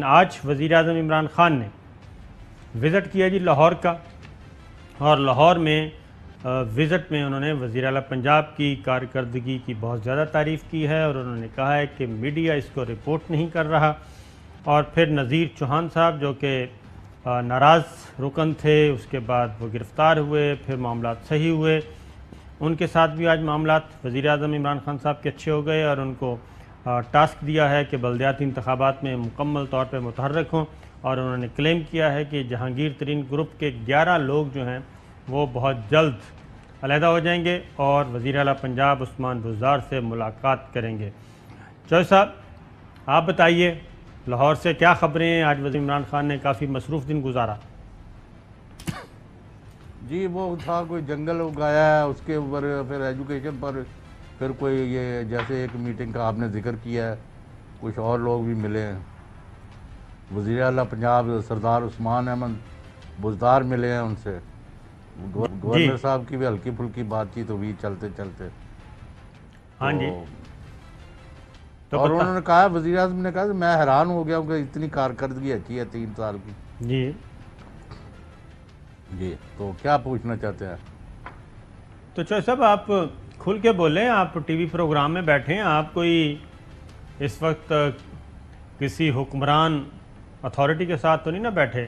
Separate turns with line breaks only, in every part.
آج وزیر اعظم عمران خان نے وزٹ کیا جی لاہور کا، اور لاہور میں وزٹ میں انہوں نے وزیر اعلیٰ پنجاب کی کارکردگی کی بہت زیادہ تعریف کی ہے، اور انہوں نے کہا ہے کہ میڈیا اس کو رپورٹ نہیں کر رہا. اور پھر نذیر چوہان صاحب جو کہ ناراض رکن تھے، اس کے بعد وہ گرفتار ہوئے، پھر معاملات صحیح ہوئے، ان کے ساتھ بھی آج معاملات وزیر اعظم عمران خان صاحب کے اچھے ہو گئے، اور ان کو ٹاسک دیا ہے کہ بلدیاتی انتخابات میں مکمل طور پہ متحرک ہوں. اور انہوں نے کلیم کیا ہے کہ جہانگیر ترین گروپ کے 11 لوگ جو ہیں وہ بہت جلد علیحدہ ہو جائیں گے اور وزیر اعلیٰ پنجاب عثمان بزدار سے ملاقات کریں گے. چوہے صاحب، آپ بتائیے لاہور سے کیا خبریں ہیں؟ آج وزیر عمران خان نے کافی مصروف دن گزارا.
جی وہ تھا کوئی جنگل اگایا ہے، اس کے اوپر پھر ایجوکیشن پر پھر کوئی یہ جیسے ایک میٹنگ کا آپ نے ذکر کیا ہے، کچھ اور لوگ بھی ملے ہیں. وزیر اعلیٰ پنجاب سردار عثمان احمد بزدار ملے ہیں، ان سے گورنر صاحب کی بھی ہلکی پھلکی بات چیت ہوئی چلتے چلتے.
ہاں جی.
اور انہوں نے کہا، وزیر اعظم نے کہا کہ میں حیران ہو گیا ہوں کہ اتنی کارکردگی اچھی ہے 3 سال کی.
جی
جی تو کیا پوچھنا چاہتے ہیں؟
تو چوہے صاحب آپ کھل کے بولیں، آپ ٹی وی پروگرام میں بیٹھے ہیں، آپ کوئی اس وقت کسی حکمران اتھارٹی کے ساتھ تو نہیں نہ بیٹھے؟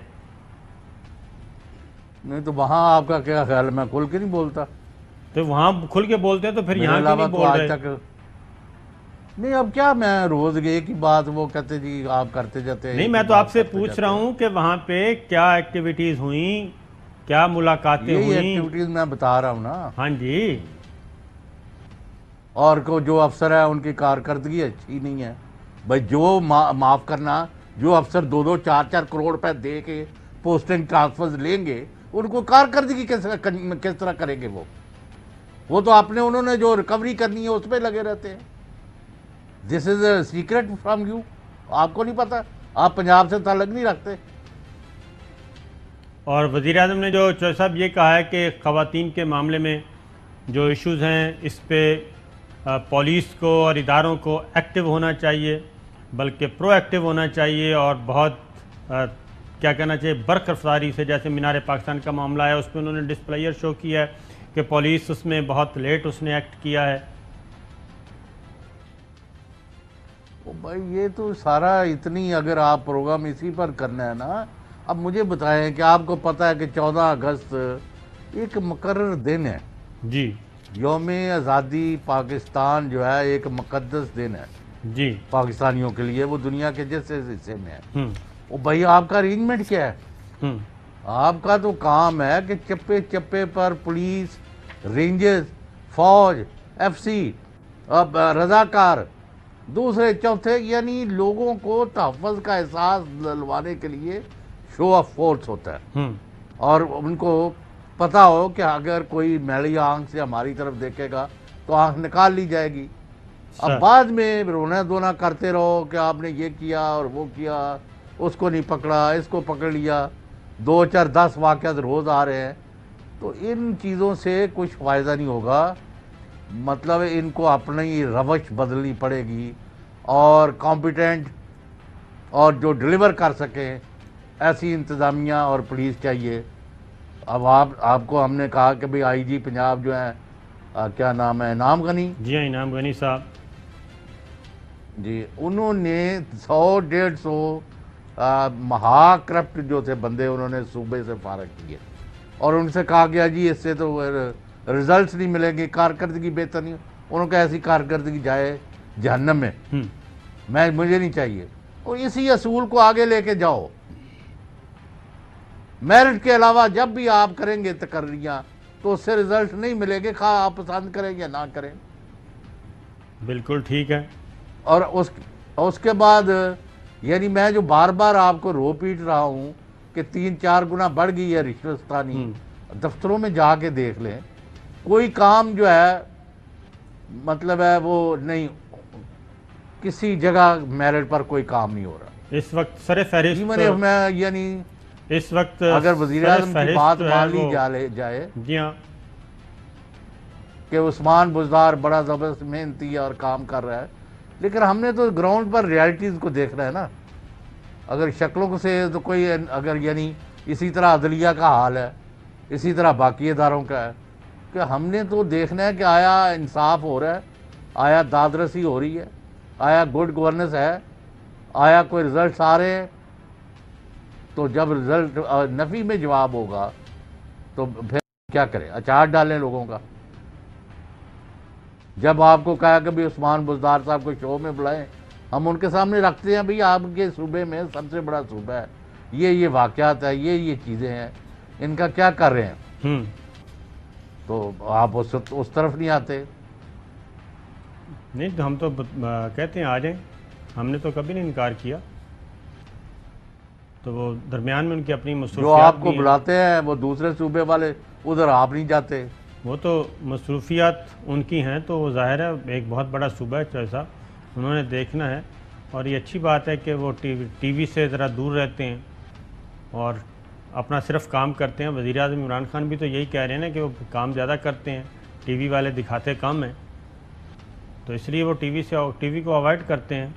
نہیں تو وہاں آپ کا کیا خیال ہے؟ میں کھل کے نہیں بولتا.
تو وہاں کھل کے بولتے ہیں تو پھر یہاں کیوں نہیں بول رہے؟
نہیں اب کیا میں روز ایک ہی بات وہ کہتے جی آپ کرتے جاتے ہیں.
نہیں، میں تو آپ سے پوچھ رہا ہوں کہ وہاں پہ کیا ایکٹیویٹیز ہوئیں، کیا ملاقاتیں ہوئیں؟
یہی ایکٹیویٹیز میں بتا رہا ہوں نا.
ہاں جی.
اور جو افسر ہے ان کی کارکردگی اچھی نہیں ہے. بھائی جو معاف کرنا، جو افسر 2-2 4-4 کروڑ روپے دے کے پوسٹنگ ٹرانسفرز لیں گے، ان کو کارکردگی کس طرح کریں گے؟ وہ تو انہوں نے جو ریکوری کرنی ہے اس پہ لگے رہتے ہیں. دس از اے سیکرٹ فرام یو. آپ کو نہیں پتا؟ آپ پنجاب سے تعلق نہیں رکھتے.
اور وزیر اعظم نے جو چوہے صاحب یہ کہا ہے کہ خواتین کے معاملے میں جو ایشوز ہیں اس پہ پولیس کو اور اداروں کو ایکٹیو ہونا چاہیے، بلکہ پرو ایکٹیو ہونا چاہیے، اور بہت کیا کہنا چاہیے برق رفتاری سے، جیسے مینار پاکستان کا معاملہ ہے اس میں انہوں نے ڈسپلائر شو کیا ہے کہ پولیس اس میں بہت لیٹ اس نے ایکٹ کیا ہے.
بھائی یہ تو سارا اتنی، اگر آپ پروگرام اسی پر کرنا ہے نا. اب مجھے بتائیں کہ آپ کو پتہ ہے کہ 14 اگست ایک مقرر دن ہے.
جی.
یوم آزادی پاکستان جو ہے ایک مقدس دن ہے
جی
پاکستانیوں کے لیے، وہ دنیا کے جس حصے میں ہے. وہ بھائی آپ کا ارینجمنٹ کیا ہے؟ آپ کا تو کام ہے کہ چپے چپے پر پولیس، رینجرز، فوج، ایف سی، رضاکار، دوسرے چوتھے، یعنی لوگوں کو تحفظ کا احساس دلوانے کے لیے شو آف فورس ہوتا ہے. اور ان کو پتہ ہو کہ اگر کوئی میلی آنکھ سے ہماری طرف دیکھے گا تو آنکھ نکال لی جائے گی. اب بعد میں رونا دھونا کرتے رہو کہ آپ نے یہ کیا اور وہ کیا، اس کو نہیں پکڑا، اس کو پکڑ لیا. 2 4 10 واقعات روز آ رہے ہیں. تو ان چیزوں سے کچھ فائدہ نہیں ہوگا. مطلب ان کو اپنی روش بدلنی پڑے گی، اور کمپیٹنٹ اور جو ڈیلیور کر سکیں ایسی انتظامیہ اور پولیس چاہیے. اب آپ کو ہم نے کہا کہ بھئی آئی جی پنجاب جو ہیں، کیا نام ہے، انعام غنی.
جی ہاں، انعام غنی صاحب.
جی انہوں نے 100-150 مہا کرپٹ جو تھے بندے انہوں نے صوبے سے فارغ کیے، اور ان سے کہا گیا جی اس سے تو ریزلٹس نہیں ملیں گے، کارکردگی بہتر نہیں. انہوں نے کہا ایسی کارکردگی جائے جہنم میں، مجھے نہیں چاہیے. اور اسی اصول کو آگے لے کے جاؤ. میرٹ کے علاوہ جب بھی آپ کریں گے تقرریاں تو اس سے ریزلٹ نہیں ملے گے، خواہ آپ پسند کریں یا نہ کریں.
بالکل ٹھیک ہے.
اور اس کے بعد یعنی میں جو بار بار آپ کو رو پیٹ رہا ہوں کہ 3-4 گنا بڑھ گئی ہے رشوت ستانی. دفتروں میں جا کے دیکھ لیں، کوئی کام جو ہے مطلب ہے وہ نہیں، کسی جگہ میرٹ پر کوئی کام نہیں ہو رہا
اس وقت. سر فہرست
میں یعنی
اس وقت
اگر وزیر اعظم کی بات مان لی جائے
جی ہاں
کہ عثمان بزدار بڑا زبردست محنتی اور کام کر رہا ہے، لیکن ہم نے تو گراؤنڈ پر ریالٹیز کو دیکھنا ہے نا. اگر شکلوں سے تو کوئی اگر یعنی اسی طرح عدلیہ کا حال ہے، اسی طرح باقی اداروں کا ہے، کہ ہم نے تو دیکھنا ہے کہ آیا انصاف ہو رہا ہے، آیا داد رسی ہو رہی ہے، آیا گڈ گورننس ہے، آیا کوئی رزلٹس آ رہے ہیں. تو جب رزلٹ نفی میں جواب ہوگا تو پھر کیا کریں؟ اچار ڈالیں لوگوں کا. جب آپ کو کہا کہ بھی عثمان بزدار صاحب کو شو میں بلائیں، ہم ان کے سامنے رکھتے ہیں بھئی آپ کے صوبے میں سب سے بڑا صوبہ ہے، یہ واقعات ہے، یہ چیزیں ہیں، ان کا کیا کر رہے ہیں؟ تو آپ اس طرف نہیں آتے.
نہیں تو ہم تو کہتے ہیں آ جائیں، ہم نے تو کبھی نہیں انکار کیا. تو وہ درمیان میں ان کی اپنی مصروفیات
جو آپ کو بلاتے ہیں وہ دوسرے صوبے والے، ادھر آپ نہیں جاتے.
وہ تو مصروفیات ان کی ہیں، تو وہ ظاہر ہے ایک بہت بڑا صوبہ ہے چوہے صاحب، انہوں نے دیکھنا ہے. اور یہ اچھی بات ہے کہ وہ ٹی وی سے ذرا دور رہتے ہیں اور اپنا صرف کام کرتے ہیں. وزیر اعظم عمران خان بھی تو یہی کہہ رہے ہیں نا کہ وہ کام زیادہ کرتے ہیں، ٹی وی والے دکھاتے کم ہیں، تو اس لیے وہ ٹی وی کو اوائڈ کرتے ہیں.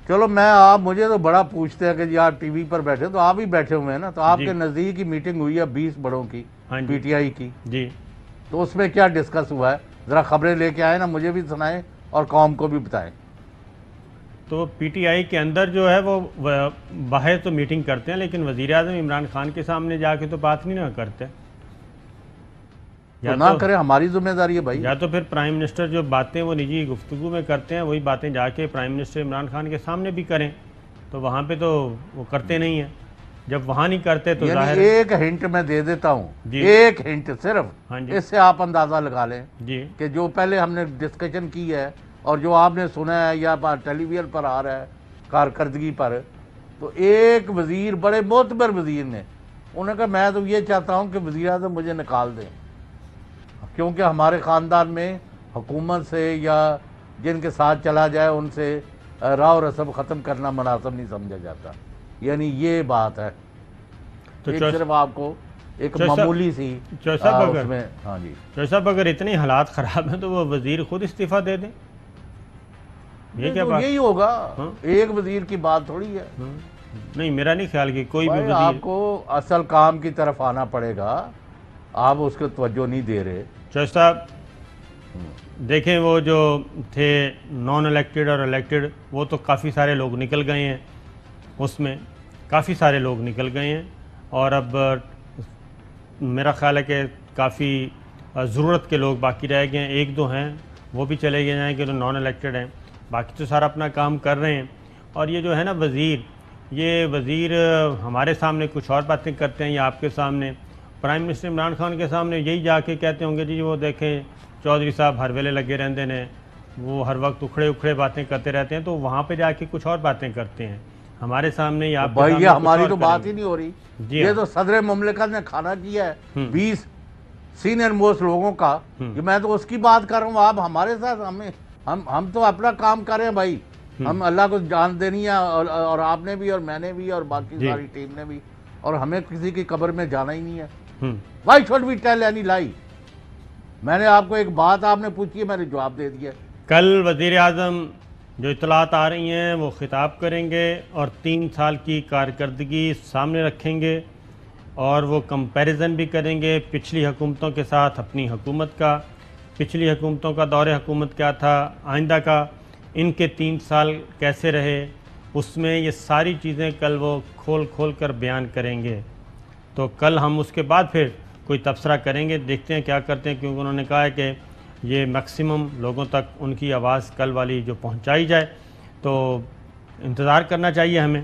چلو آپ مجھے تو بڑا پوچھتے ہیں کہ جی آپ ٹی وی پر بیٹھے، تو آپ ہی بیٹھے ہوئے ہیں نا. تو آپ کے نزدیک کی میٹنگ ہوئی ہے 20 بڑوں کی، پی ٹی آئی کی.
جی
تو اس میں کیا ڈسکس ہوا ہے؟ ذرا خبریں لے کے آئے نا، مجھے بھی سنائیں اور قوم کو بھی بتائیں.
تو پی ٹی آئی کے اندر جو ہے وہ باہر تو میٹنگ کرتے ہیں، لیکن وزیر اعظم عمران خان کے سامنے جا کے تو بات نہیں نہ کرتے.
نہ کرے، ہماری ذمہ داری ہے بھائی.
یا تو پھر پرائم منسٹر جو باتیں وہ نجی گفتگو میں کرتے ہیں، وہی باتیں جا کے پرائم منسٹر عمران خان کے سامنے بھی کریں. تو وہاں پہ تو وہ کرتے نہیں ہیں. جب وہاں نہیں کرتے تو ظاہر
ایک ہنٹ میں دے دیتا ہوں، ایک ہنٹ صرف، اس سے آپ اندازہ لگا لیں کہ جو پہلے ہم نے ڈسکشن کی ہے اور جو آپ نے سنا ہے یا ٹیلی ویژن پر آ رہا ہے کارکردگی پر، تو ایک وزیر، بڑے معتبر وزیر نے، انہوں نے کہا میں تو یہ چاہتا ہوں کہ وزیر اعظم مجھے نکال دیں، کیونکہ ہمارے خاندان میں حکومت سے یا جن کے ساتھ چلا جائے ان سے راہ و رسم ختم کرنا مناسب نہیں سمجھا جاتا. یعنی یہ بات ہے. تو صرف آپ کو ایک معمولی سی اس میں. ہاں جی
چوہے صاحب، اگر اتنے حالات خراب ہیں تو وہ وزیر خود استعفیٰ دے دیں. یہ کیا بات؟
یہی ہوگا، ایک وزیر کی بات تھوڑی ہے.
نہیں، میرا نہیں خیال کہ کوئی بھی وزیر.
آپ کو اصل کام کی طرف آنا پڑے گا، آپ اس کو توجہ نہیں دے رہے.
چوہے صاحب دیکھیں، وہ جو تھے نان الیکٹڈ اور الیکٹڈ، وہ تو کافی سارے لوگ نکل گئے ہیں، اس میں کافی سارے لوگ نکل گئے ہیں. اور اب میرا خیال ہے کہ کافی ضرورت کے لوگ باقی رہ گئے ہیں. ایک دو ہیں وہ بھی چلے گئے ہیں کہ جو نان الیکٹڈ ہیں، باقی تو سارا اپنا کام کر رہے ہیں. اور یہ جو ہے نا یہ وزیر ہمارے سامنے کچھ اور باتیں کرتے ہیں یا آپ کے سامنے پرائم منسٹر عمران خان کے سامنے یہی جا کے کہتے ہوں گے جی وہ دیکھیں چودھری صاحب ہر ویلے لگے رہتے ہیں، وہ ہر وقت اکھڑے باتیں کرتے رہتے ہیں. تو وہاں پہ جا کے کچھ اور باتیں کرتے ہیں ہمارے سامنے یا
بھائی. یہ ہماری تو بات ہی نہیں ہو رہی. یہ تو صدر مملکت نے کھانا کیا ہے 20 سینئر موسٹ لوگوں کا، کہ میں تو اس کی بات کر رہا ہوں. آپ ہمارے ساتھ ہم تو اپنا کام کر رہے ہیں بھائی. ہم اللہ کو جان دینی ہے، اور آپ نے بھی اور میں نے بھی اور باقی ساری ٹیم نے بھی، اور ہمیں کسی کی قبر میں جانا ہی نہیں ہے. Why should we tell any lie؟ میں نے آپ کو ایک بات آپ نے پوچھی ہے، میں نے جواب دے دیا.
کل وزیر اعظم جو اطلاعات آ رہی ہیں وہ خطاب کریں گے اور 3 سال کی کارکردگی سامنے رکھیں گے، اور وہ کمپیریزن بھی کریں گے پچھلی حکومتوں کے ساتھ اپنی حکومت کا. پچھلی حکومتوں کا دور حکومت کیا تھا، آئندہ کا ان کے 3 سال کیسے رہے، اس میں یہ ساری چیزیں کل وہ کھول کر بیان کریں گے. تو کل ہم اس کے بعد پھر کوئی تبصرہ کریں گے، دیکھتے ہیں کیا کرتے ہیں، کیونکہ انہوں نے کہا ہے کہ یہ میکسیمم لوگوں تک ان کی آواز کل والی جو پہنچائی جائے. تو انتظار کرنا چاہیے ہمیں.